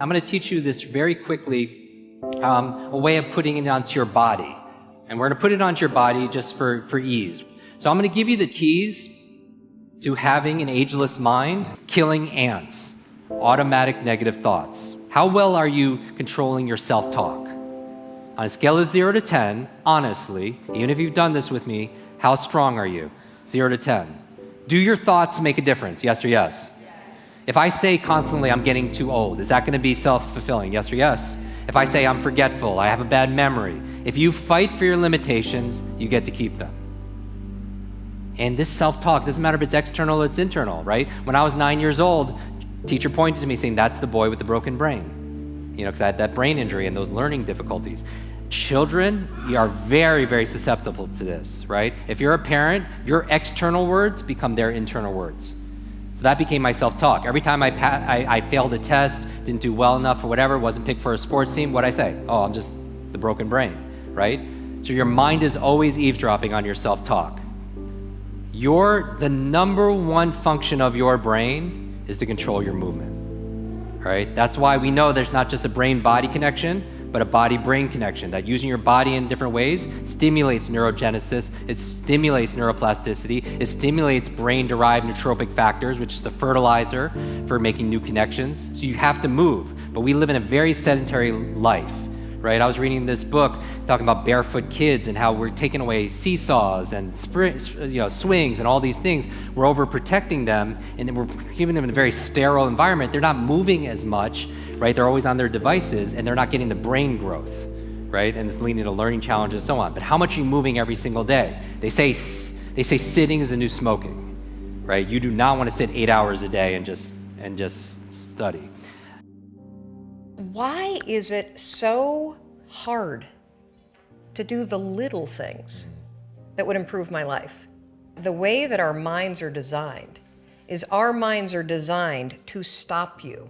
I'm going to teach you this very quickly, a way of putting it onto your body. And we're going to put it onto your body just for ease. So I'm going to give you the keys to having an ageless mind, killing ants, automatic negative thoughts. How well are you controlling your self-talk? On a scale of 0 to 10, honestly, even if you've done this with me, how strong are you? 0 to 10. Do your thoughts make a difference? Yes or yes? If I say constantly, I'm getting too old, is that going to be self-fulfilling? Yes or yes? If I say I'm forgetful, I have a bad memory, if you fight for your limitations, you get to keep them. And this self-talk, doesn't matter if it's external or it's internal, right? When I was 9 years old, teacher pointed to me saying, that's the boy with the broken brain. You know, because I had that brain injury and those learning difficulties. Children, you are very, very susceptible to this, right? If you're a parent, your external words become their internal words. So that became my self-talk. Every time I failed a test, didn't do well enough or whatever, wasn't picked for a sports team, what'd I say? Oh, I'm just the broken brain, right? So your mind is always eavesdropping on your self-talk. The number one function of your brain is to control your movement, right? That's why we know there's not just a brain-body connection, but a body-brain connection, that using your body in different ways stimulates neurogenesis, it stimulates neuroplasticity, it stimulates brain-derived nootropic factors, which is the fertilizer for making new connections. So you have to move, but we live in a very sedentary life, right? I was reading this book talking about barefoot kids and how we're taking away seesaws and swings and all these things. We're overprotecting them, and then we're keeping them in a very sterile environment. They're not moving as much, right? They're always on their devices, and they're not getting the brain growth, right? And it's leading to learning challenges and so on. But how much are you moving every single day? They say sitting is the new smoking, right? You do not want to sit 8 hours a day and just study. Why is it so hard to do the little things that would improve my life? The way that our minds are designed is our minds are designed to stop you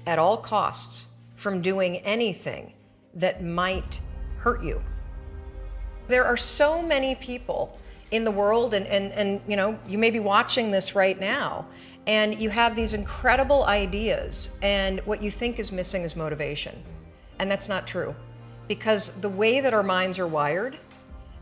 at all costs from doing anything that might hurt you. There are so many people in the world, and you know, you may be watching this right now, and you have these incredible ideas, and what you think is missing is motivation. And that's not true. Because the way that our minds are wired,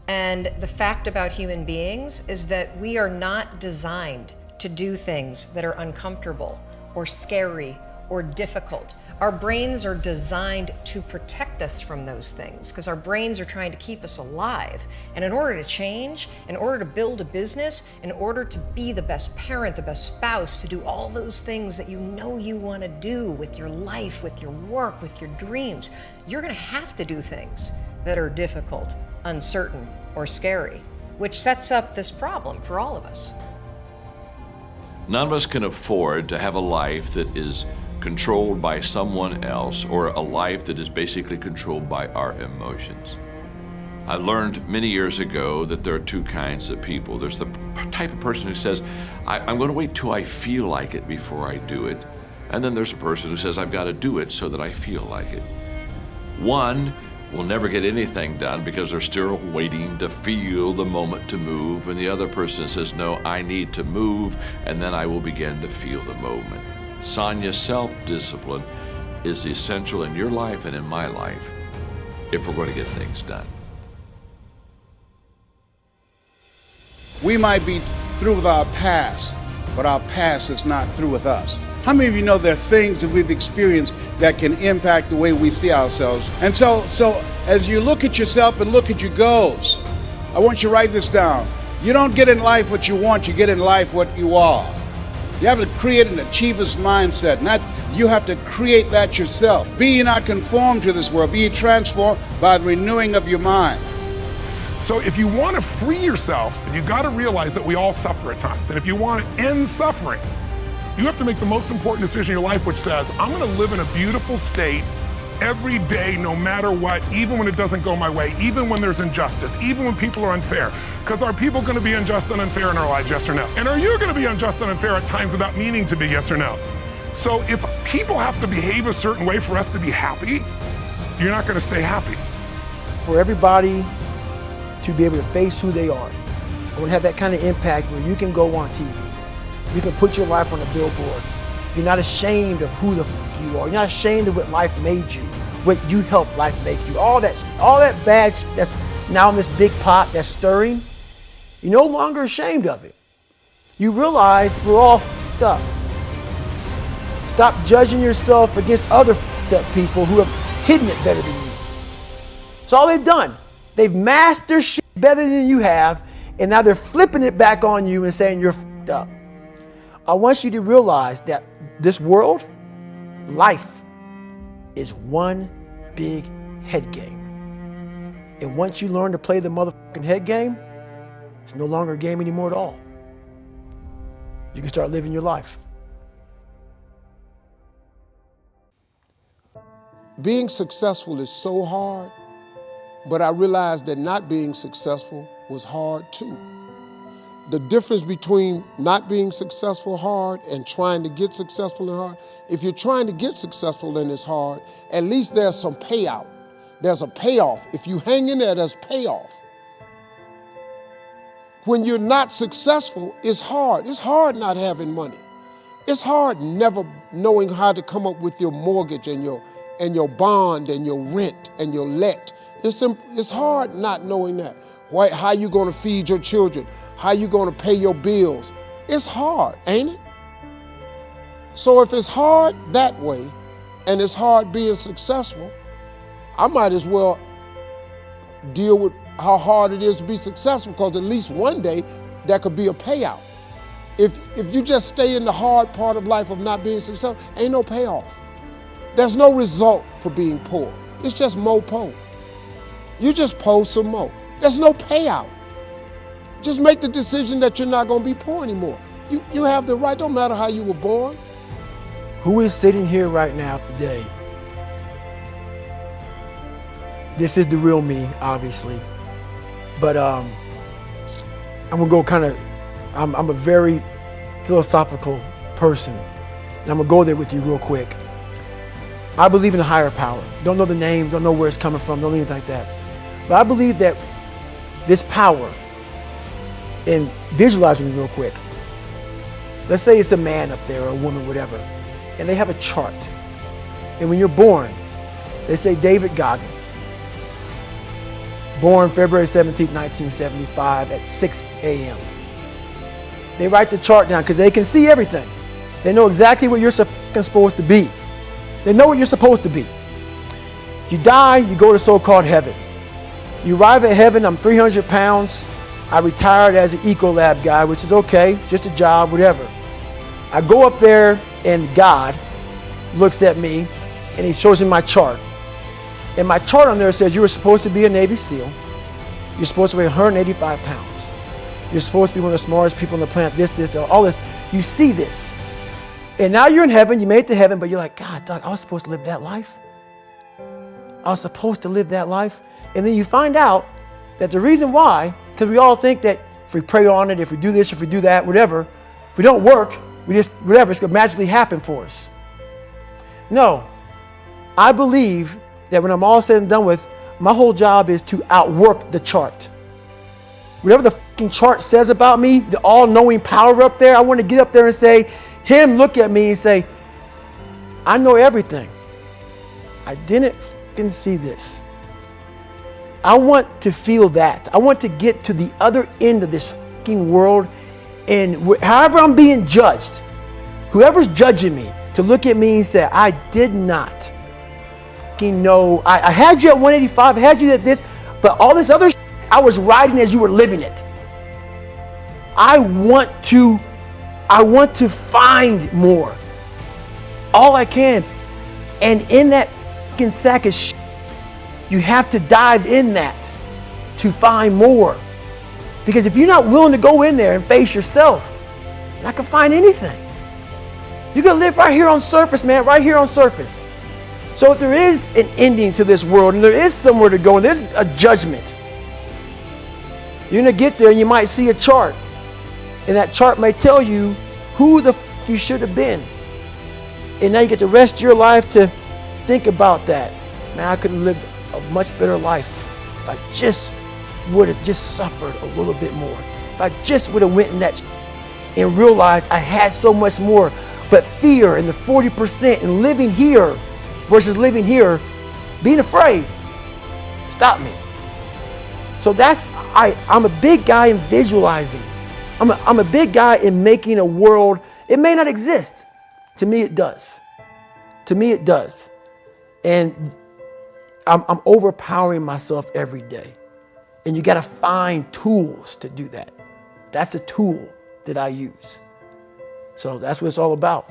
and the fact about human beings, is that we are not designed to do things that are uncomfortable or scary or difficult. Our brains are designed to protect us from those things because our brains are trying to keep us alive. And in order to change, in order to build a business, in order to be the best parent, the best spouse, to do all those things that you know you want to do with your life, with your work, with your dreams, you're going to have to do things that are difficult, uncertain, or scary, which sets up this problem for all of us. None of us can afford to have a life that is controlled by someone else, or a life that is basically controlled by our emotions. I learned many years ago that there are two kinds of people. There's the type of person who says, I'm going to wait till I feel like it before I do it. And then there's a person who says, I've got to do it so that I feel like it. One will never get anything done because they're still waiting to feel the moment to move. And the other person says, no, I need to move, and then I will begin to feel the movement. Sonia, self-discipline is essential in your life and in my life if we're going to get things done. We might be through with our past, but our past is not through with us. How many of you know there are things that we've experienced that can impact the way we see ourselves? And so as you look at yourself and look at your goals, I want you to write this down. You don't get in life what you want, you get in life what you are. You have to create an achiever's mindset. You have to create that yourself. Be ye not conformed to this world, be ye transformed by the renewing of your mind. So if you want to free yourself, you got to realize that we all suffer at times. And if you want to end suffering, you have to make the most important decision in your life, which says, I'm going to live in a beautiful state every day, no matter what, even when it doesn't go my way, even when there's injustice, even when people are unfair. Because are people going to be unjust and unfair in our lives, yes or no? And are you going to be unjust and unfair at times without meaning to be, yes or no? So if people have to behave a certain way for us to be happy, you're not going to stay happy. For everybody to be able to face who they are, I want to have that kind of impact where you can go on TV, you can put your life on a billboard, You're not ashamed of who the fuck you are. You're not ashamed of what life made you, what you helped life make you. All that bad shit that's now in this big pot that's stirring, you're no longer ashamed of it. You realize we're all fucked up. Stop judging yourself against other fucked up people who have hidden it better than you. That's all they've done. They've masked their shit better than you have, and now they're flipping it back on you and saying you're fucked up. I want you to realize that this world, life, is one big head game. And once you learn to play the motherfucking head game, it's no longer a game anymore at all. You can start living your life. Being successful is so hard, but I realized that not being successful was hard too. The difference between not being successful hard and trying to get successful and hard, if you're trying to get successful and it's hard, at least there's some payout. There's a payoff. If you hang in there, there's payoff. When you're not successful, it's hard. It's hard not having money. It's hard never knowing how to come up with your mortgage and your bond and your rent and your let. It's hard not knowing that. How you gonna feed your children? How you gonna pay your bills? It's hard, ain't it? So if it's hard that way, and it's hard being successful, I might as well deal with how hard it is to be successful, because at least one day that could be a payout. If you just stay in the hard part of life of not being successful, ain't no payoff. There's no result for being poor. It's just more poor. You just poor some more. There's no payout. Just make the decision that you're not gonna be poor anymore. You have the right, don't matter how you were born. Who is sitting here right now today? This is the real me, obviously. But I'm gonna go I'm a very philosophical person. And I'm gonna go there with you real quick. I believe in a higher power. Don't know the name, don't know where it's coming from, don't know anything like that. But I believe that this power, and visualize me real quick. Let's say it's a man up there or a woman, whatever, and they have a chart. And when you're born, they say David Goggins, born February 17, 1975 at 6 a.m. They write the chart down because they can see everything. They know exactly what you're supposed to be. They know what you're supposed to be. You die, you go to so-called heaven. You arrive at heaven, I'm 300 pounds. I retired as an Ecolab guy, which is okay, just a job, whatever. I go up there and God looks at me and he shows me my chart. And my chart on there says you were supposed to be a Navy SEAL. You're supposed to weigh 185 pounds. You're supposed to be one of the smartest people on the planet, this, all this. You see this. And now you're in heaven, you made it to heaven, but you're like, God, Doug, I was supposed to live that life. I was supposed to live that life. And then you find out that the reason why, because we all think that if we pray on it, if we do this, if we do that, whatever, if we don't work, we just, whatever, it's going to magically happen for us. No, I believe that when I'm all said and done with, my whole job is to outwork the chart. Whatever the fucking chart says about me, the all-knowing power up there, I want to get up there and say, him look at me and say, I know everything. I didn't fucking see this. I want to feel that. I want to get to the other end of this fucking world, and however I'm being judged, whoever's judging me, to look at me and say, I did not fucking know. I had you at 185, I had you at this, but all this other shit, I was riding as you were living it. I want to find more. All I can. And in that fucking sack of shit, you have to dive in that to find more. Because if you're not willing to go in there and face yourself, you're not gonna find anything. You're gonna live right here on surface, man, right here on surface. So if there is an ending to this world and there is somewhere to go and there's a judgment, you're gonna get there and you might see a chart. And that chart may tell you who the f you should have been. And now you get the rest of your life to think about that. Man, I could have lived a much better life if I just would have just suffered a little bit more. If I just would have went in that and realized I had so much more. But fear and the 40% and living here versus living here, being afraid, stop me. So I'm a big guy in visualizing. I'm a big guy in making a world. It may not exist. To me, it does. To me, it does. And I'm overpowering myself every day. And you got to find tools to do that. That's the tool that I use. So that's what it's all about.